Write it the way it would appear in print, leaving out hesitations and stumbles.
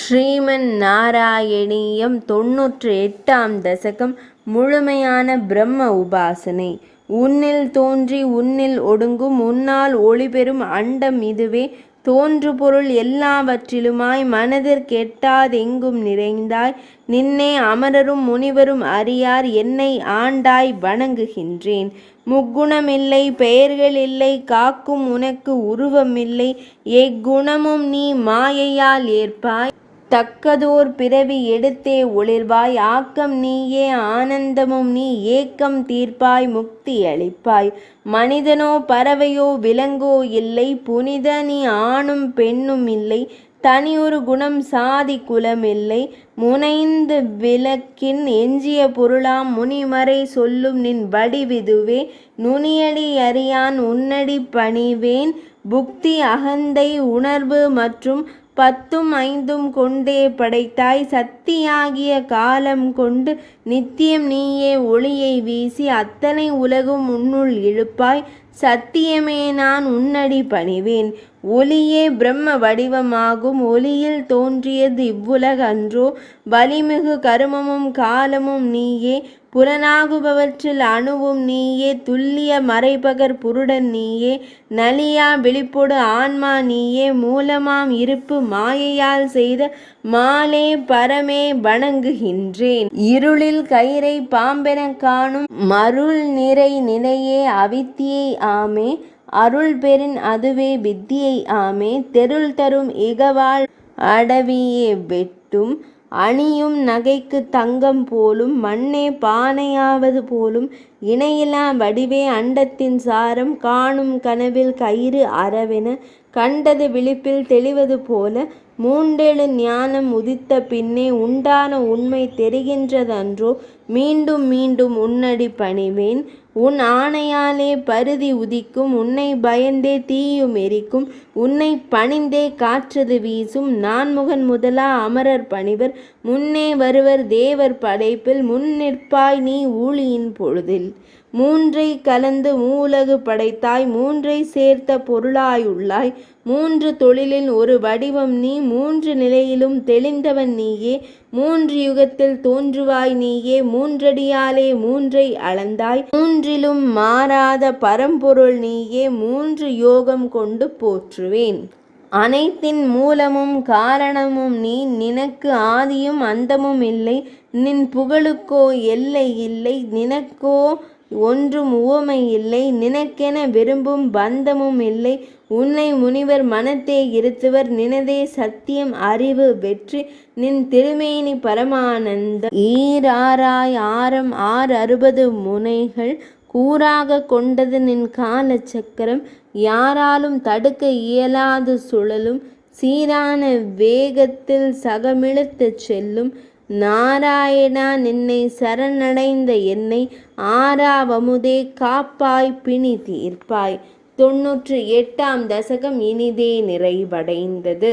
ஸ்ரீமன் நாராயணீயம் 98ஆம் தசகம் முழுமையான பிரம்ம உபாசனை. உன்னில் தோன்றி உன்னில் ஒடுங்கும் உன்னால் ஒளிபெறும் அண்டம் இதுவே. தோன்று பொருள் எல்லாவற்றிலுமாய் மனதிற்கெட்டாதெங்கும் நிறைந்தாய். நின்னே அமரரும் முனிவரும் அறியார் என்னை ஆண்டாய் வணங்குகின்றேன். முக்குணமில்லை பெயர்கள் இல்லை காக்கும் உனக்கு உருவமில்லை. எக்குணமும் நீ மாயையால் ஏற்பாய். தக்கதோர் பிறவி எடுத்தே ஒளிர்வாய். ஆக்கம் நீயே ஆனந்தமும் நீ ஏக்கம் தீர்ப்பாய் முக்தி அளிப்பாய். மனிதனோ பறவையோ விலங்கோ இல்லை புனித நீ ஆணும் பெண்ணும் இல்லை. தனியொரு குணம் சாதி குலமில்லை. முனைந்து விளக்கின் எஞ்சிய பொருளாம் முனிமறை சொல்லும் நின் வடிவிதுவே. நுனியடி அறியான் உன்னடி பணிவேன். புக்தி அகந்தை உணர்வு மற்றும் 10ம் 5ம் கொண்டே படைத்தாய். சக்தியாகிய காலம் கொண்டு நித்தியம் நீயே ஒளியை வீசி அத்தனை உலகும் உன்னுள் இழுப்பாய். சத்தியமே நான் உன்னடி பணிவேன். ஒளியே பிரம்ம வடிவமாகும். ஒளியில் தோன்றியது இவ்வுலக அன்றோ. வலிமிகு கருமமும் காலமும் நீயே. புலனாகுபவற்றில் அணுவும் நீயே. துல்லிய மறைபகர் புருடன் நீயே. நலியா விழிப்பொடு ஆன்மா நீயே. மூலமாம் இருப்பு மாயையால் செய்த மாலே பரமே வணங்குகின்றேன். இருளில் கயிறை பாம்பெனக் காணும் மருள் நிறை நிலையே அவித்தியை ஆமே. அருள் பெறின் அதுவே வித்தியை ஆமே. தெருள் தரும் இகவாழ் அடவியே வெட்டும். அணியும் நகைக்கு தங்கம் போலும் மண்ணே பானையாவது போலும். இணையிலா வடிவே அண்டத்தின் சாரம். காணும் கனவில் கயிறு அறவென கண்டது விழிப்பில் தெளிவது போல. மூண்டெழு ஞானம் உதித்த பின்னே உண்டான உண்மை தெரிகின்றதன்றோ. மீண்டும் மீண்டும் உன்னடி பணிவேன். உன் ஆணையாலே பருதி உதிக்கும். உன்னை பயந்தே தீயும் எரிக்கும். உன்னை பணிந்தே காற்றது வீசும். நான்முகன் முதலா அமரர் பணிவர். முன்னே வருவர் தேவர் படைப்பில். முன் நிற்பாய் நீ ஊழியின் பொழுதில். மூன்றை கலந்து மூலகு படைத்தாய். மூன்றை சேர்த்த பொருளாயுள்ளாய். மூன்று தொழிலில் ஒரு வடிவம் நீ. மூன்று நிலையிலும் தெளிந்தவன் நீயே. மூன்று யுகத்தில் தோன்றுவாய் நீயே. மூன்றடியாலே மூன்றை அளந்தாய். மூன்றிலும் மாறாத பரம்பொருள் நீயே. மூன்று யோகம் கொண்டு போற்றுவேன். அனைத்தின் மூலமும் காரணமும் நீ. நினக்கு ஆதியும் அந்தமும் இல்லை. நின் புகழுக்கோ எல்லை இல்லை. நினக்கோ ஒன்றும் உவமை இல்லை. நினக்கென விரும்பும் பந்தமும் இல்லை. உன்னை முனிவர் மனத்தே இருத்துவர். நினதே சத்தியம் அறிவு வெற்றி. நின் திருமேனி பரமானந்த ஈராராய் ஆரம் 660 முனைகள் கூறாக கொண்டது நின் கால சக்கரம். யாராலும் தடுக்க இயலாது சுழலும். சீரான வேகத்தில் சகமிழுத்துச் செல்லும். நாராயணா நின்னை சரணடைந்த என்னை ஆறாவமுதே காப்பாய் பிணி தீர்ப்பாய். 98ஆம் தசகம் இனிதே நிறைவடைந்தது.